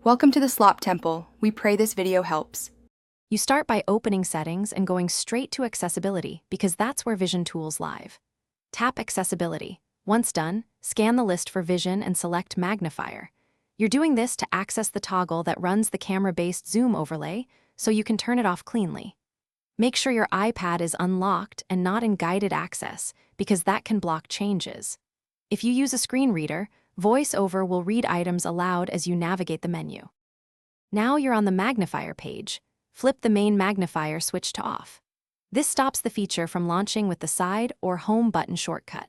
Welcome to the Slop Temple. We pray this video helps. You start by opening Settings and going straight to Accessibility because that's where Vision tools live. Tap Accessibility. Once done, scan the list for Vision and select Magnifier. You're doing this to access the toggle that runs the camera-based zoom overlay so you can turn it off cleanly. Make sure your iPad is unlocked and not in guided access because that can block changes. If you use a screen reader, VoiceOver will read items aloud as you navigate the menu. Now you're on the Magnifier page. Flip the main magnifier switch to off. This stops the feature from launching with the side or home button shortcut.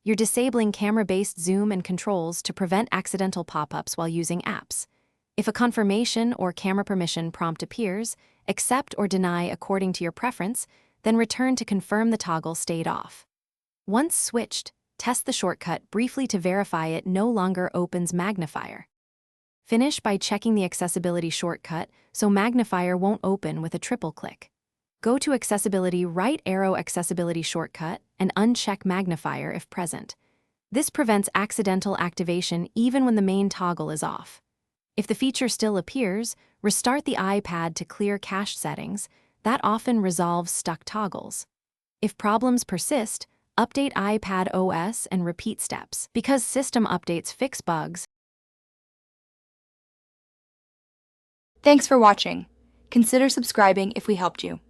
You're disabling camera-based zoom and controls to prevent accidental pop-ups while using apps. If a confirmation or camera permission prompt appears, accept or deny according to your preference, then return to confirm the toggle stayed off. Once switched, test the shortcut briefly to verify it no longer opens Magnifier. Finish by checking the accessibility shortcut so Magnifier won't open with a triple click. Go to Accessibility right arrow Accessibility shortcut and uncheck Magnifier if present. This prevents accidental activation even when the main toggle is off. If the feature still appears, restart the iPad to clear cache settings. That often resolves stuck toggles. If problems persist, update iPad OS and repeat steps because system updates fix bugs. Thanks for watching. Consider subscribing if we helped you.